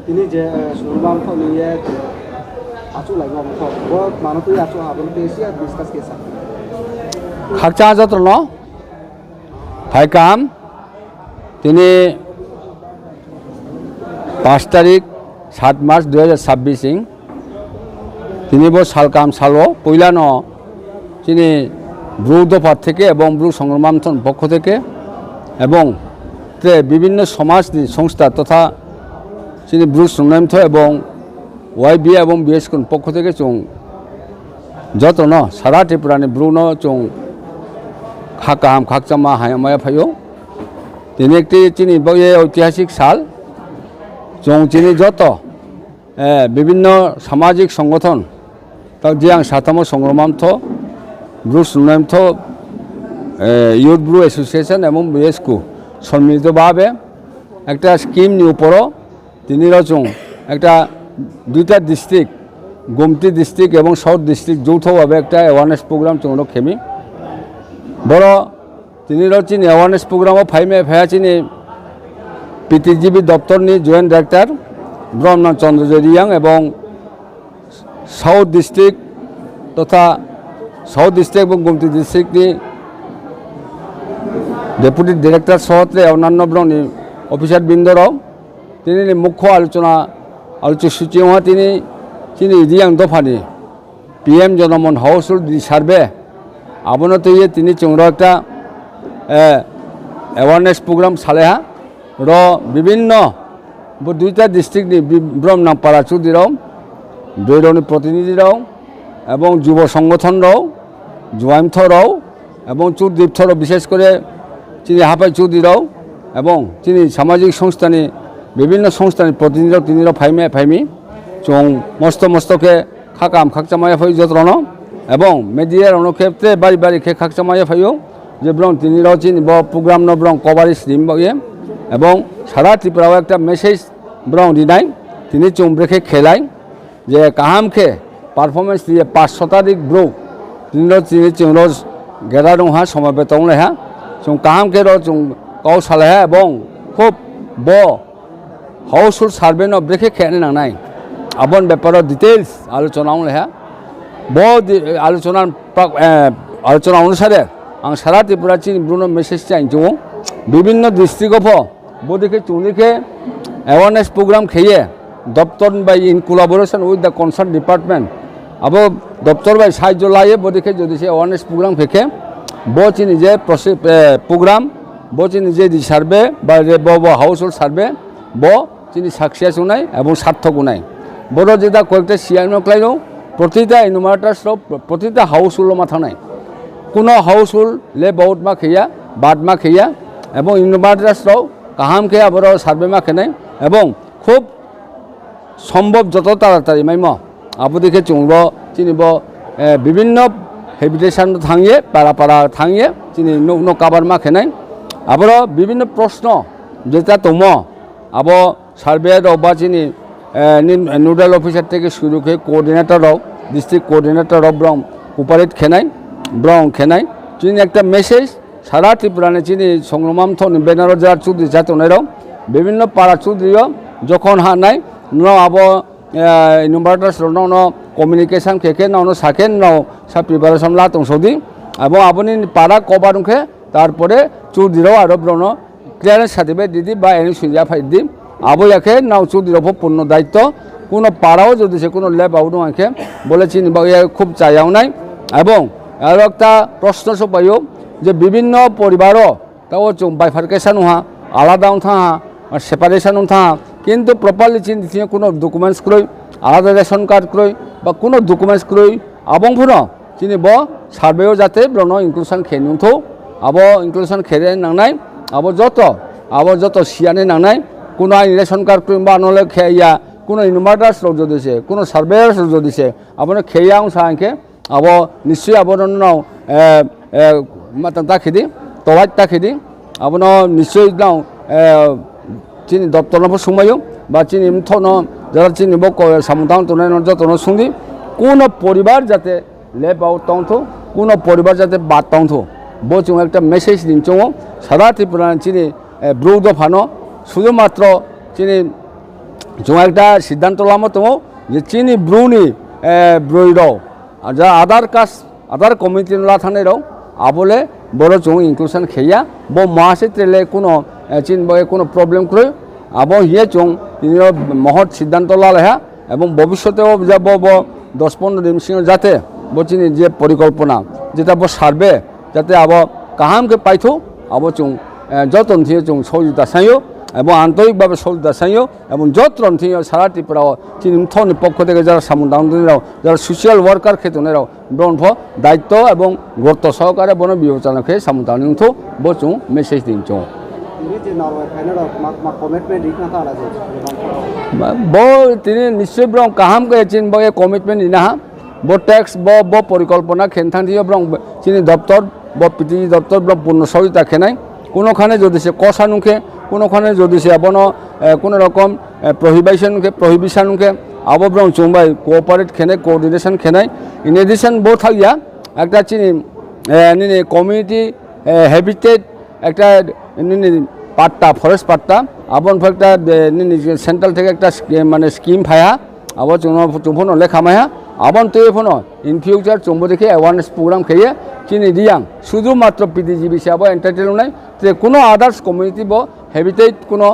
তিনি যে সুরবাম নিয়ে আচু লাগে মানুষ আচু হাবন পেয়েছি আর ডিসকাস কেসা খাকচা যত্র ন ফাইকাম তিনি 5 তারিখ 7 মার্চ 2026 তিনি সালকাম সালো পয়লা ন তিনি ব্রু দফার থেকে এবং ব্রু সংগ্রাম পক্ষ থেকে এবং বিভিন্ন সমাজ সংস্থা তথা তিনি ব্রু সংগ্রাম এবং ওয়াইবি এবং বিএসকন পক্ষ থেকে চং যত ন সারা ত্রিপুরানি ব্রু ন চং খাকাম খাকচামা হায়ামায়া ফাইও তিনি একটি চিনি ঐতিহাসিক সাল চং চিনি যত বিভিন্ন সামাজিক সংগঠন তাও যে আং সাতাম সংগ্রাম ব্রু সংগ্রাম ইউথ ব্রু এসোসিয়েশন এবং বিএসকু সম্মিলিতভাবে একটা স্কিমনি উপরও তিনি রচং একটা দুইটা ডিস্ট্রিক্ট গোমতি ডিস্ট্রিক্ট এবং সাউথ ডিস্ট্রিক্ট যৌথভাবে একটা অ্যাওয়ারনেস প্রোগ্রাম চংনো খেমি বড় তিনি চিনি অ্যাওয়ারনেস প্রোগ্রামও ফাইয়া চিনি পিটিজিবি দপ্তরনি জয়েন্ট ডাইরেক্টর ব্রহ্ম চন্দ্রজরিয়াং এবং সাউথ ডিস্ট্রিক্ট তথা সাউথ ডিস্ট্রিক্ট এবং গোমতি ডিস্ট্রিক্টনি ডেপুটি ডিরেক্টর সহত্রে অন্যান্য ব্রহ্মনি অফিসার বৃন্দরাও তিনি মুখ্য আলোচ্য সূচি হওয়া তিনি চিনি ইদিয়াং দফানি PM জনমন হাউসফুল সার্ভে আবনো তৈরি তিনি চংর একটা অ্যাওয়ারনেস প্রোগ্রাম সালেহা র বিভিন্ন দুইটা ডিস্ট্রিক্টনি ব্রহ্মনামপাড়া চৌধুরীরাও দৈরনি প্রতিনিধিরাও এবং যুব সংগঠনরাও জোয়াইমথরাও এবং চৌদ্বীপথরাও বিশেষ করে চিনি হাফাই চৌধুরীরাও এবং চিনি সামাজিক সংস্থানি বিভিন্ন সংস্থানি প্রতিনিধিরাও তিনিরাও ফাইমি চং মস্তকে খাকাম খাকচামায়া ফাই যত্ন এবং মেডিয়ার অনুক্ষেত্রে বাড়ি বাড়ি খে খাকচামায়া ফাইও যে ব্রং তিনিরাও চিনি প্রোগ্রাম ব্রং কভারেজ দিম এবং সারা ত্রিপুরাও একটা মেসেজ ব্রং দিনাই তিনি চুমব্রেখে খেলাই যে কাহামখে পারফরমেন্স দিয়ে 5 শতাধিক ব্রৌ তিনি চুংরজ গেরা দংহা সমাবেত লেহা চুং কাহামখে চুং কাউ সালেহা এবং খুব হাউসফুল সার্ভে ন ব্রেখে খেয়ে নাংনাই আবন ব্যাপার ডিটেলস আলোচনা লেহা আলোচনা অনুসারে आं सारा त्रिपुरा चिनी ब्रुनो मेसेज चाइन जो विभिन्न डिस्ट्रिक्ट अफ बोदिखे चुनिखे अवेयरनेस प्रोग्राम खेये दफ्तर बाय in collaboration with the concerned department अब दफ्तर बाय साहाय्य लाये बोदिखे जदि से अवेयरनेस प्रोग्राम खेखे बो चिनी जे प्रोग्राम बो चिनी जे सार्भे बा हाउसहोल्ड सार्भे बो चिनी सक्सेस होनाय एवं सार्थक होनाय बड़ो जेदा कयेकटा सियानो क्लाइनो प्रतिटा इनुमारेटार्स प्रतिटा हाउसहोल्ड मा थानाय কোনো হাউসহোল্ড লে বহুত মা খেয়া বাদ মা খেয়া এবং ইউনিভার্সিটিরাও কাহাম খেয়া বড় সার্ভে মা খেনাই এবং খুব সম্ভব যত তাড়াতাড়ি মাইম আবদিকে চুংব চিনিব বিভিন্ন হেবিটেশন থাঙিয়ে পাড়া থাঙিয়ে চিনি নো কাবার মা খেনাই আবার বিভিন্ন প্রশ্ন যেটা তোম আব সার্ভে বা চিনি নোডাল অফিসার থেকে শুরু করে কোঅর্ডিনেটররাও ডিস্ট্রিক্ট কোঅর্ডিনেটররাও ব্রং কোপারেট খেনাই ব্রং খেনাই চিনি একটা মেসেজ সারা ত্রিপুরানে চিনি সংগ্রাম বেনারস জেলার চৌধুরী চাতনেরাও বিভিন্ন পাড়া চৌধুরীও যখন নাই ন আব ইউনিভার্টার্স ন কমিউনিকেশন খেকে ন সাকেন ন সা প্রিপারেশন লা তংসদি এবং আপনি পাড়া কবার মুখে তারপরে চৌধুরীরাও আরো ব্রণ ক্লিয়ারেন্স সার্টিফিকেট দিদি বা এনি সুবিধা ফাই দিম আবো একে নাও চৌধুরীর পূর্ণ দায়িত্ব কোনো পাড়াও যদি সে কোনো ল্যাব আউট আঁকে বলে চিনি খুব চাইয়াও নাই এবং আর একটা প্রশ্ন সবাইও যে বিভিন্ন পরিবারও তাও বাইফার্কেশন হা আলাদা থাহা সেপারেশন থাহা কিন্তু প্রপারলি চিনি কোনো ডকুমেন্টস ক্রয় আলাদা রেশন কার্ড ক্রয় বা কোনো ডকুমেন্টস ক্রয় আবং ফুন চিনি সার্ভেও যাতে ব্রণ ইনক্লুশন খেয়ে নুথো আব ইনক্লুশন খেয়ে নাংনাই আব যত সিয়ানে নাংনাই কোনো আইন রেশন কার্ড ক্রয় বা নলে খেয়া কোনো ইনভার্টার্স লোক যদিছে কোনো সার্ভেয়ার্স লোক যদিছে আপনার খেয়া সাহাকে अब निश्चय अब ताखिदी तवाज ताखिदी अब निश्चय नाव चिनी दफ्तर सुमायो बा चिनी जरा चिनी सामुदान तो सुंदी कोनो परिवार जाते लेप आउट तंथो कोनो परिवार जाते बाद तंथो बो चुं एक मेसेज दिन चो सारा त्रिपुरा चिनी ब्रौ दफानो शुधुमात्र चिनी जों একটা সিদ্ধান্ত লামো তো যে চিনি ব্রুনি ব্রুইরাও যা আদার কমিউনিটি লা থানাইরাও আবলে বড় চং ইনক্লুশন খেয়া ব মাসে ট্রেলে কোনো চিন বয়ে কোনো প্রবলেম করে আবো হিয়ে চং মহৎ সিদ্ধান্ত লালেহা এবং ভবিষ্যতেও যাব 10-15 দিন সিং যাতে বচিনি যে পরিকল্পনা যেটা ব সার্ভে যাতে আবো কাহামকে পাইথো আবো চং যতন থিয়ে চং সহযোগিতা সাইও এবং আন্তরিকভাবে সহযোগিতা সাইও এবং যত্ন থিয়ে সারা ত্রিপুরা চিন্থনের পক্ষ থেকে যারা সামুদায়রাও যারা সোশিয়াল ওয়ার্কার ক্ষেত্রেও ব্রহ্ম দায়িত্ব এবং গুরুত্ব সহকারে বন বিবেচনা খেয়ে সামুদায়িক বচুং মেসেজ দিন চৌ তিনি নিশ্চয় ব্রং কাহাম কে চিন ব কমিটমেন্ট ইনা ব ট্যাক্স ব পরিকল্পনা খেনথান দিয়ে ব্রং চিনি দপ্তর ব পিটিজি দপ্তর ব্রং পূর্ণ সহযোগিতা খেনাই কোনোখানে যদি সে কষানুখে কোনোখানে যদি সে আবন কোনো রকম প্রহিবিশনকে আবো ব্রং চুম্বাই কোঅপারেট খেনে কোঅর্ডিনেশন খেনাই ইন এডিশন বো থাকিয়া একটা চিনি নিনি কমিউনিটি হ্যাবিটেট একটা নিনি পাট্টা ফরেস্ট পাট্টা আবন একটা নিনি সেন্ট্রাল থেকে একটা মানে স্কিম ফায়া আবার চুম্ফনো লেখামায়া আবন তো এখনো ইন ফিউচার চুম্ব দেখে অ্যাওয়ারনেস প্রোগ্রাম খেয়ে চিনি দিয়াং শুধুমাত্র পিটিজিবি সে আবার এন্টারটেন নাই যে কোনো আদার্স কমিউনিটি ব হ্যাবিটেট কোনো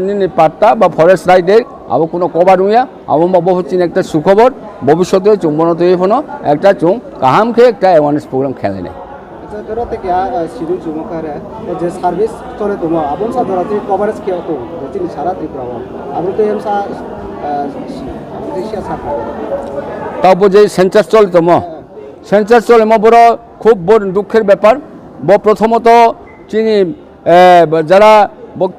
নিনি পাট্টা বা ফরেস্ট রাইটের আবো কোনো কবার উইয়া আবো বাবু হচ্ছেন একটা সুখবর ভবিষ্যতে চুম্বন তো এখনো একটা চুং কাহাম খেয়ে একটা অ্যাওয়ারনেস প্রোগ্রাম খেলে নেয় সিডিউল চুমকারে যে সার্ভিস চলে তো আবন সাদরাতে কভারেজ কে তো চিনি সারা ত্রিপুরা আবন তো এমসা দেশিয়া সাকা তাও যে সেন্সাস চলে তো সেন্সাস চলে বড় খুব বড় দুঃখের ব্যাপার প্রথমত চিনি যারা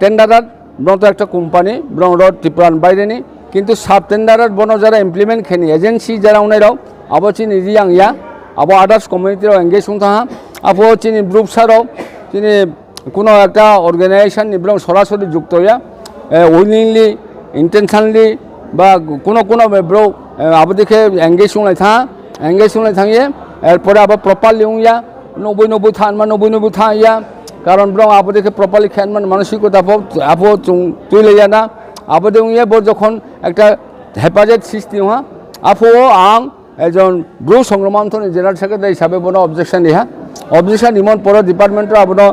টেন্ডারার ব্রং তো একটা কোম্পানি ব্রং রড ত্রিপুরান বাইরে নি কিন্তু সাব টেন্ডারার বন যারা ইমপ্লিমেন্ট খেনি এজেন্সি যারা উনারাও আবো চিনি রিয়াং ইয়া আবো আদার্স কমিউনিটিরাও এঙ্গেজ হতে হা আবো চিনি গ্রুপ সারাও চিনি কোনো একটা অর্গানাইজেশন ব্রং সরাসরি যুক্ত হইয়া উইলিংলি ইন্টেনশনলি বা কোনো ব্রো আবো দেখে এঙ্গেজ হলে থাঙিয়ে এরপরে আবার প্রপারলি উইয়া 90 থান বা 90 থা ইয়া কারণ ব্রং আবো দেখে প্রপারলি খেয়ান মানে মানসিকতা আবো তুলে না আবো দিয়ে যখন একটা হেফাজত সৃষ্টি হওয়া আফো আং একজন ব্রু সংগ্রামান্থনী জেনারেল সেক্রেটারি হিসাবে বনো অবজেকশন ইহা অবজেকশন ইমন পর ডিপার্টমেন্টের আবনো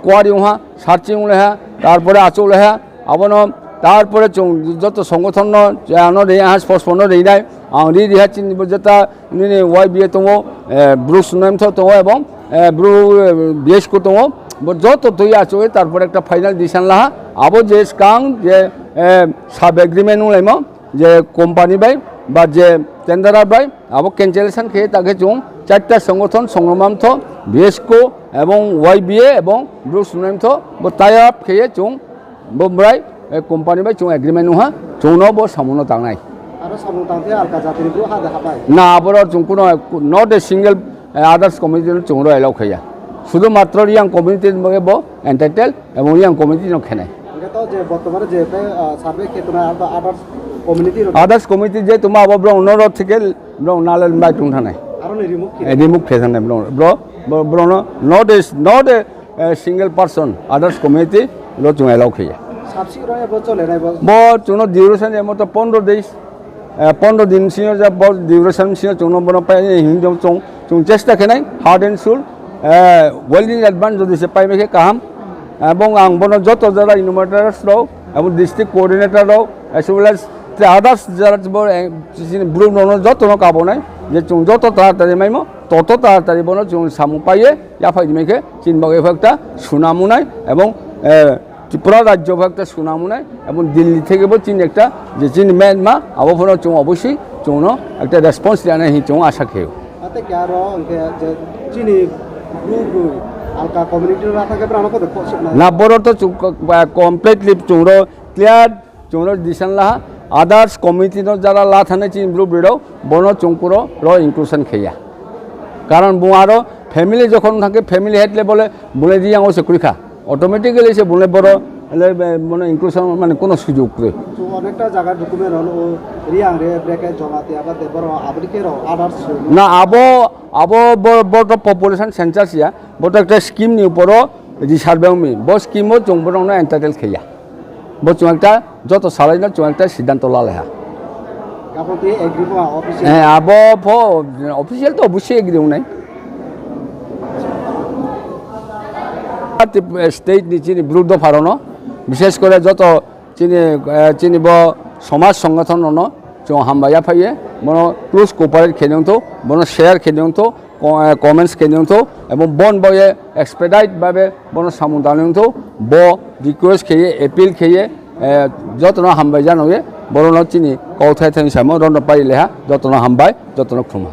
কোয়ারি হা সার্চিং লেহা তারপরে আচৌ লেহা আবনো তারপরে যত সংগঠন আনো রেহা স্পষ্ট রেনাই আং রিহা চিন যেটা ওয়াই বিয়ে তো ব্রু সুনাম তো এবং ব্রু বিএস কো তো যত তুই আছো তারপরে একটা ফাইনাল ডিসিশন লাহা আবো যে কাং যে সাব এগ্রিমেন্ট লাইম যে কোম্পানি বাই বা যে টেন্ডারার বাই আবো ক্যান্সেলেশন খেয়ে তাকে চুং 4টা সংগঠন সংগ্রামান্থ বিএসকো এবং ওয়াইবিএ এবং ব্রু সুনাম তো টাই আপ খেয়ে চুং বোম্বাই কোম্পানি বাই চুং এগ্রিমেন্ট হা চৌনো বো সামনো তাংনাই না আবার চুং কোনো not a single others community চুংরো এলাও খেয়া শুধুমাত্র ইয়াং কমিউনিটির ব এন্টারটেল এবং ইয়াং কমিউনিটি খেনাই বর্তমানে যে সার্ভে ক্ষেত্রে আদার্স কমিউনিটি যে তোমার আবার ব্রং নরদ থেকে ব্রং নালেন বাই টুংথা নাই রিমুভ খেয়ে নাই ব্রং not a single person others community লো চুং এলাও খেয়ে চুনো ডিউরেশন মতো 15 দিন সিং ডিউরেশন সিং চুনো বন পাই হিন্দু চুং চেষ্টা খেনাই হার্ড এন্ড সুল ওয়েল ইন অ্যাডভান্স যদি সে পাইবে কাহাম এবং আং বন যত যারা ইনোভেটার্স রাও এবং ডিস্ট্রিক্ট কোঅর্ডিনেটর রাও এস ওয়েল এস আদার্স যারা ব্রু যত কাবো নাই যে চুং যত তাড়াতাড়ি মাইমো তত তাড়াতাড়ি বন চুং সামু পাইয়ে ইয়াফাই মেখে চিনবাগে একটা সুনামু নাই এবং ত্রিপুরা রাজ্য একটা সুনামু নাই এবং দিল্লি থেকে চিন একটা যে চিন মেনমা আবহাওয়া চুং অবশ্যই চৌনো একটা রেসপন্স জানে হি চুং আশা খেয়েও না বড় তো কমপ্লিটলি চুংরো ক্লিয়ার চুংরো ডিসিশন লাহা আদার্স কমিউনিটি যারা লা থানে চিন ব্লু ব্রিডও বনো চুংকুরো র ইনক্লুশন খেয়া কারণ বুয়ারও ফ্যামিলি যখন থাকে ফ্যামিলি হেড লেভেলে বলে দিয়ে আমার চাকরি খা অটোমেটিক্যালি সে বলে বড় মানে ইনক্লুশন মানে কোনো সুযোগ নেই অনেকটা জায়গার ডকুমেন্ট হল রিয়াং রে ব্রেকে জমাতে আবার বড় আবরিকে আদার্স না আবো বড় পপুলেশন সেন্সাস ইয়া বড় একটা স্কিম নি উপর রিসার্ভে মি ব স্কিমও চংবরং এন্টারটেল খেয়া bo chung একটা যত সালাই না chung একটা সিদ্ধান্ত লালেহা আপনি কি এগ্রি পা অফিসিয়াল হ্যাঁ আবো অফিসিয়াল তো অবশ্যই এগ্রি নাই স্টেট চিনি বিরুদ্ধ ফারণ বিশেষ করে যত চিনিব সমাজ সংগঠন হামবাইয়া ফাইয়ে বন ক্লোজ কোপারেট খেলিও বন শেয়ার খেলিও কমেন্টস খেলিও এবং বন বয়ে এক্সপেডাইট ভাবে বন সামুদানিও ব রিকোয়েস্ট খেয়ে এপিল খেয়ে যত্ন হামবাই জানো বরণ চিনি কৌথাই থাই সামো রন্ড পাইলেহা যত্ন হামবাই যত্ন খুমা